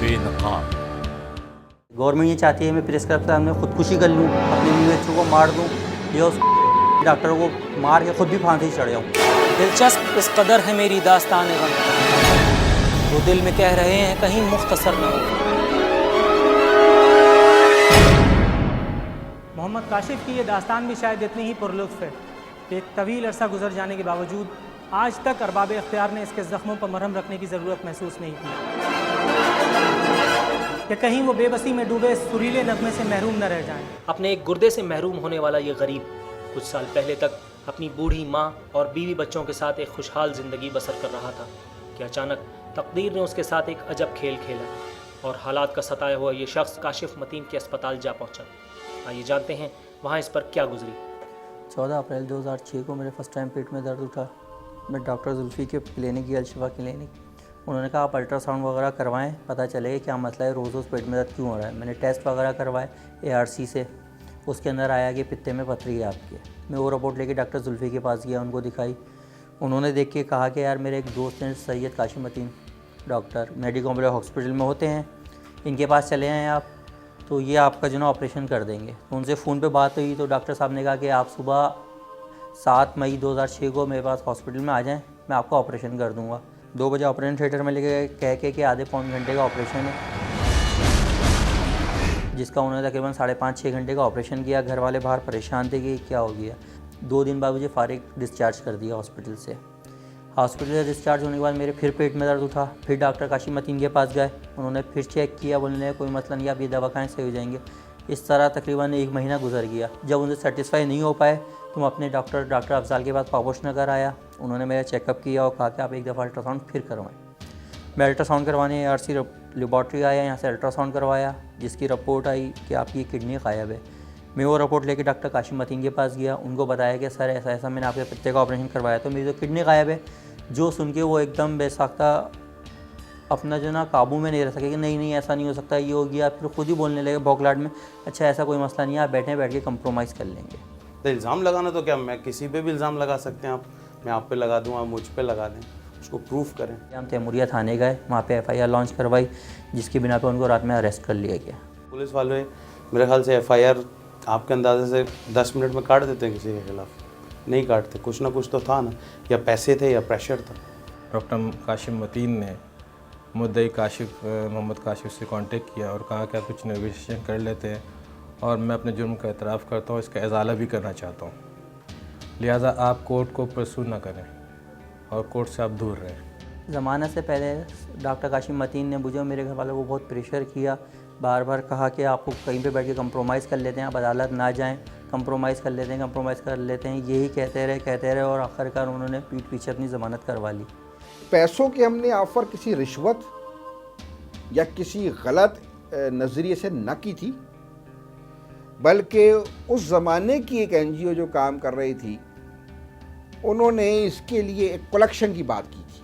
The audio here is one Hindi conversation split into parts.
बेनकाब। गवर्नमेंट ये चाहती है मैं प्रेस्क्रिप्शन में खुदकुशी कर लूँ, अपने बच्चों को मार दूँ या उस डॉक्टर को मार के खुद भी फांसी चढ़ जाऊँ। दिलचस्प इस कदर है मेरी दास्तान गम, वो दिल में कह रहे हैं कहीं मुख्तसर न हो। मोहम्मद काशिफ की ये दास्तान भी शायद इतनी ही पुरलुत्फ है कि एक तवील अरसा गुजर जाने के बावजूद आज तक अरबाब इख्तियार ने इसके ज़ख्मों पर मरहम रखने की ज़रूरत महसूस नहीं की कि कहीं वो बेबसी में डूबे सुरीले नगमे से महरूम न रह जाएं। अपने एक गुर्दे से महरूम होने वाला ये गरीब कुछ साल पहले तक अपनी बूढ़ी माँ और बीवी बच्चों के साथ एक खुशहाल ज़िंदगी बसर कर रहा था कि अचानक तकदीर ने उसके साथ एक अजब खेल खेला और हालात का सताया हुआ ये शख्स काशिफ मतीन के अस्पताल जा पहुँचा। आइए जानते हैं वहाँ इस पर क्या गुजरी। 14 अप्रैल 2006 को मेरे फर्स्ट टाइम पेट में दर्द उठा। मैं डॉक्टर जुल्फ़ी के क्लिनिक गया, अलशिफा क्लिनिक। उन्होंने कहा आप अल्ट्रासाउंड वगैरह करवाएं, पता चलेगा क्या मसला है, रोज़ रोज़ पेट में दर्द क्यों हो रहा है। मैंने टेस्ट वगैरह करवाए ARC से, उसके अंदर आया कि पित्ते में पथरी है आपके। मैं वो रिपोर्ट लेके डॉक्टर जुल्फ़ी के पास गया, उनको दिखाई। उन्होंने देख के कहा कि यार मेरे एक दोस्त हैं Syed Kashif Mateen doctor, medical complex hospital में होते हैं, इनके पास चले आएँ आप, तो ये आपका जो ना ऑपरेशन कर देंगे। तो उनसे फ़ोन पे बात हुई तो डॉक्टर साहब ने कहा कि आप सुबह 7 मई 2006 को मेरे पास हॉस्पिटल में आ जाएं, मैं आपका ऑपरेशन कर दूंगा। 2 बजे ऑपरेशन थिएटर में लेके गए, कह के कि आधे पौन घंटे का ऑपरेशन है, जिसका उन्होंने तकरीबन 5.5-6 घंटे का ऑपरेशन किया। घर वाले बाहर परेशान थे कि क्या हो गया। 2 दिन बाद मुझे फारिग डिस्चार्ज कर दिया हॉस्पिटल से। हॉस्पिटल से डिस्चार्ज होने के बाद मेरे फिर पेट में दर्द उठा। फिर डॉक्टर काशिफ मतीन के पास गए, उन्होंने फिर चेक किया, बोलने कोई मसला नहीं, आप ये दवा खाएं सही हो जाएंगे। इस तरह तकरीबन 1 महीना गुजर गया। जब उनसे सेटिस्फाई नहीं हो पाए तो मैं अपने डॉक्टर अफजाल के पास पापोश नगर आया। उन्होंने मेरा चेकअप किया और कहा कि आप एक दफ़ा अल्ट्रासाउंड फिर करवाएं। मैं अल्ट्रासाउंड करवाने ARC लेबॉर्ट्री आया, यहाँ से अल्ट्रासाउंड करवाया, जिसकी रिपोर्ट आई कि आपकी किडनी गायब है। मैं वो रिपोर्ट लेके डॉक्टर काशिफ मतीन के पास गया, उनको बताया कि सर ऐसा ऐसा मैंने आपके पित्ते का ऑपरेशन करवाया तो मेरी तो किडनी गायब है। जो सुन के वो एकदम बेसाख्ता अपना जो ना काबू में नहीं रह सके कि नहीं ऐसा नहीं हो सकता, ये हो गया। फिर खुद ही बोलने लगे बौखलाहट में, अच्छा ऐसा कोई मसला नहीं है, आप बैठ के कंप्रोमाइज़ कर लेंगे। तो इल्ज़ाम लगाना तो क्या, मैं किसी पे भी इल्ज़ाम लगा सकते हैं, मैं आप पे लगा दूँ, आप मुझ पे लगा दें, उसको प्रूफ करें। हम तैमूरिया थाने गए, वहाँ पे FIR लॉन्च करवाई, जिसकी बिना पे उनको रात में अरेस्ट कर लिया गया। पुलिस वाले मेरे ख्याल से FIR आपके अंदाजे से 10 मिनट में काट देते हैं, किसी के खिलाफ नहीं काटते। कुछ ना कुछ तो था ना, या पैसे थे या प्रेशर था। डॉक्टर काशिफ मतीन ने मुद्दई मोहम्मद काशिफ से कांटेक्ट किया और कहा कि आप कुछ नेगोशिएशन कर लेते हैं और मैं अपने जुर्म का एतराफ़ करता हूँ, इसका इजाला भी करना चाहता हूँ, लिहाजा आप कोर्ट को परसू ना करें और कोर्ट से आप दूर रहें। ज़माने से पहले डॉक्टर काशिफ मतीन ने मुझे और मेरे घर वालों को बहुत प्रेशर किया, बार बार कहा कि आपको कहीं पे बैठ के कंप्रोमाइज़ कर लेते हैं, आप अदालत ना जाएं, कंप्रोमाइज़ कर लेते हैं, यही कहते रहे और आखिरकार उन्होंने पीठ पीछे अपनी ज़मानत करवा ली। पैसों की हमने ऑफ़र किसी रिश्वत या किसी गलत नज़रिए से न की थी, बल्कि उस ज़माने की एक NGO जो काम कर रही थी, उन्होंने इसके लिए एक कलेक्शन की बात की थी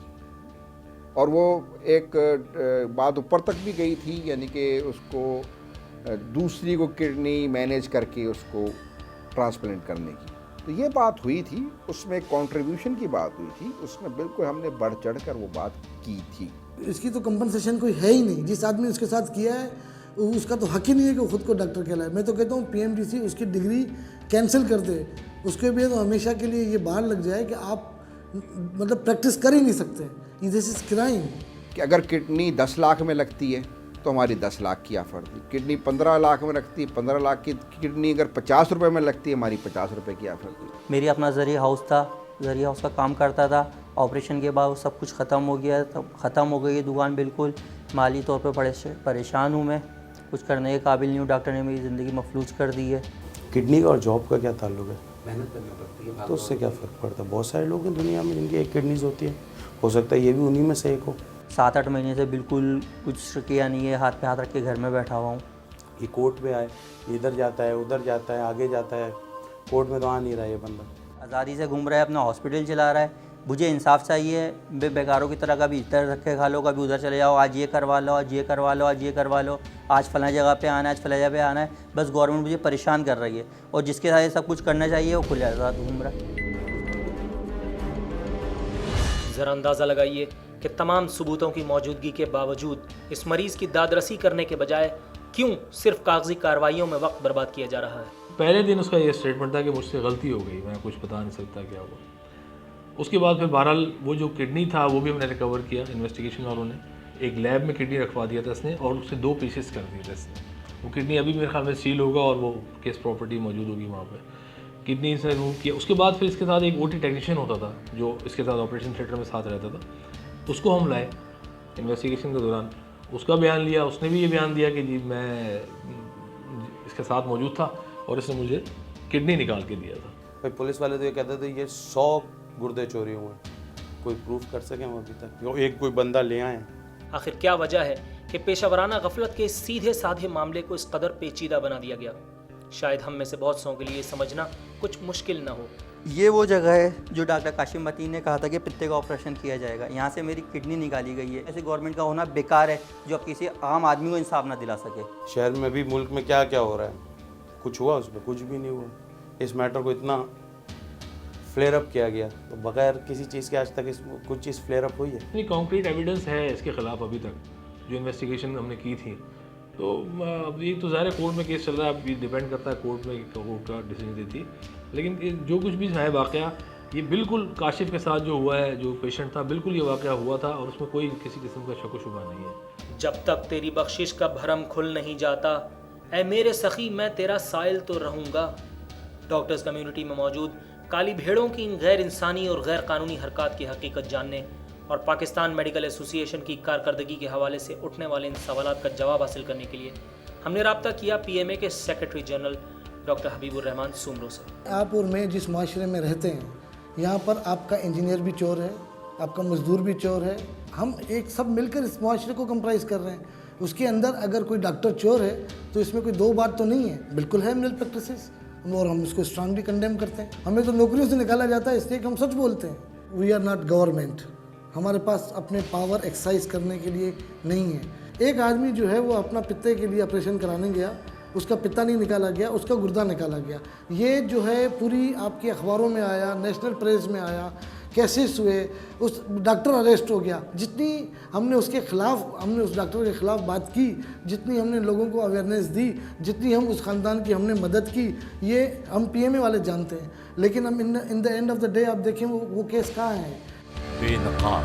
और वो एक बात ऊपर तक भी गई थी, यानी कि उसको दूसरी को किडनी मैनेज करके उसको ट्रांसप्लांट करने की। तो ये बात हुई थी, उसमें कंट्रीब्यूशन की बात हुई थी, उसमें बिल्कुल हमने बढ़ चढ़ कर वो बात की थी। इसकी तो कंपनसेशन कोई है ही नहीं। जिस आदमी ने उसके साथ किया है उसका तो हक ही नहीं है कि खुद को डॉक्टर कहलाए। मैं तो कहता हूँ PMDC उसकी डिग्री कैंसिल कर दे, उसके भी तो हमेशा के लिए ये बाहर लग जाए कि आप मतलब प्रैक्टिस कर ही नहीं सकते। This is crime. कि अगर किडनी 10 लाख में लगती है तो हमारी 10 लाख की ऑफ़र थी, किडनी 15 लाख में रखती है, 15 लाख की किडनी अगर 50 रुपये में लगती है, हमारी 50 रुपये की ऑफ़र थी। मेरी अपना ज़रिया हाउस था, ज़रिया हाउस का काम करता था। ऑपरेशन के बाद सब कुछ ख़त्म हो गया, तब ख़त्म हो गई दुकान बिल्कुल। माली तौर पे परेशान हूँ मैं, कुछ करने के काबिल नहीं हूँ। डॉक्टर ने मेरी ज़िंदगी मफलूज कर दी है। किडनी का और जॉब का क्या ताल्लुक है? मेहनत करनी पड़ती है, तो उससे क्या फ़र्क पड़ता है? बहुत सारे लोग हैं दुनिया में जिनकी एक किडनीज होती है, हो सकता है ये भी उन्हीं में से एक हो। 7-8 महीने से बिल्कुल कुछ किया नहीं है, हाथ पे हाथ रख के घर में बैठा हुआ हूँ। ये कोर्ट में आए, इधर जाता है, उधर जाता है, आगे जाता है, कोर्ट में तो आ नहीं रहा ये बंदा। आज़ादी से घूम रहा है, अपना हॉस्पिटल चला रहा है। मुझे इंसाफ चाहिए। बेकारों की तरह कभी इधर रख के खा लो, कभी उधर चले जाओ, आज ये करवा लो, आज ये करवा लो, आज ये करवा लो, आज फलां जगह पे आना है, आज फलां जगह पे आना है। बस गवर्नमेंट मुझे परेशान कर रही है और जिसके साथ ये सब कुछ करना चाहिए वो खुले आज़ाद घूम रहा है। ज़रा अंदाज़ा लगाइए कि तमाम सबूतों की मौजूदगी के बावजूद इस मरीज़ की दादरसी करने के बजाय क्यों सिर्फ कागजी कार्रवाइयों में वक्त बर्बाद किया जा रहा है। पहले दिन उसका ये स्टेटमेंट था कि मुझसे गलती हो गई, मैं कुछ बता नहीं सकता क्या हुआ। उसके बाद फिर बहरहाल वो जो किडनी था वो भी हमने रिकवर किया, इन्वेस्टिगेशन वालों ने एक लैब में किडनी रखवा दिया था इसने और उससे 2 पीसेस कर दिए थे इसने। वो किडनी अभी मेरे ख्याल में सील होगा और वो केस प्रॉपर्टी मौजूद होगी वहाँ पर। किडनी से रिमूव किया। उसके बाद फिर इसके साथ एक OT टेक्नीशियन होता था जो इसके साथ ऑपरेशन थिएटर में साथ रहता था, उसको हम लाए इन्वेस्टिगेशन के दौरान। उसका बयान लिया, उसने भी ये बयान दिया कि जी मैं इसके साथ मौजूद था और इसने मुझे किडनी निकाल के दिया था। भाई पुलिस वाले तो ये कहते थे ये 100 गुर्दे चोरी हुए, कोई प्रूफ कर सके हम अभी तक, यो एक कोई बंदा ले आए। आखिर क्या वजह है कि पेशावराना गफलत के इस सीधे साधे मामले को इस कदर पेचीदा बना दिया गया? शायद हम में से बहुत सौ के लिए समझना कुछ मुश्किल न हो। ये वो जगह है जो डॉक्टर काशिम मतीन ने कहा था कि पित्ते का ऑपरेशन किया जाएगा। यहाँ से मेरी किडनी निकाली गई है। ऐसे गवर्नमेंट का होना बेकार है जो अब किसी आम आदमी को इंसाफ ना दिला सके। शहर में भी, मुल्क में क्या क्या हो रहा है, कुछ हुआ उसमें? कुछ भी नहीं हुआ। इस मैटर को इतना फ्लेयर अप किया गया तो बगैर किसी चीज़ के आज तक इस कुछ चीज़ फ्लेयर अप हुई है? नहीं, कॉन्क्रीट एविडेंस है इसके ख़िलाफ़ अभी तक जो इन्वेस्टिगेशन हमने की थी। तो अब ये तो ज़ाहिर कोर्ट में केस चल रहा है, अब ये डिपेंड करता है कोर्ट में, कोर्ट का डिसीजन देती है। लेकिन जो कुछ भी है वाक़या, ये बिल्कुल काशिफ के साथ जो हुआ है, जो पेशेंट था, बिल्कुल ये वाक़या हुआ था और उसमें कोई किसी किस्म का शक व शुबा नहीं है। जब तक तेरी बख्शिश का भरम खुल नहीं जाता, ऐ मेरे सखी मैं तेरा साइल तो रहूँगा। डॉक्टर्स कम्युनिटी में मौजूद काली भेड़ों की इन गैर इंसानी और गैर कानूनी हरकत की हकीकत जानने और पाकिस्तान मेडिकल एसोसिएशन की कारकर्दगी के हवाले से उठने वाले इन सवालात का जवाब हासिल करने के लिए हमने रब्ता किया PMA के secretary general doctor Habibur Rahman Soomro से। आप और मैं जिस माशरे में रहते हैं, यहाँ पर आपका इंजीनियर भी चोर है, आपका मजदूर भी चोर है। हम एक सब मिलकर इस माशरे को कंप्राइज कर रहे हैं। उसके अंदर अगर कोई डॉक्टर चोर है तो इसमें कोई दो बात तो नहीं है, बिल्कुल है मेल प्रैक्टिसेस, और हम इसको स्ट्रांगली कंडेम करते हैं। हमें तो नौकरियों से निकाला जाता है इसलिए कि हम सच बोलते हैं। वी आर नॉट गवर्नमेंट, हमारे पास अपने पावर एक्सरसाइज करने के लिए नहीं है। एक आदमी जो है वो अपना पित्ते के लिए ऑपरेशन कराने गया, उसका पित्ता नहीं निकाला गया, उसका गुर्दा निकाला गया। ये जो है पूरी आपके अखबारों में आया, नेशनल प्रेस में आया, केसेस हुए, उस डॉक्टर अरेस्ट हो गया। जितनी हमने उसके ख़िलाफ़, हमने उस डॉक्टर के ख़िलाफ़ बात की, जितनी हमने लोगों को अवेयरनेस दी, जितनी हम उस ख़ानदान की हमने मदद की, ये हम PMA वाले जानते हैं। लेकिन हम in the end of the day आप देखें वो केस कहाँ है। बेनकाब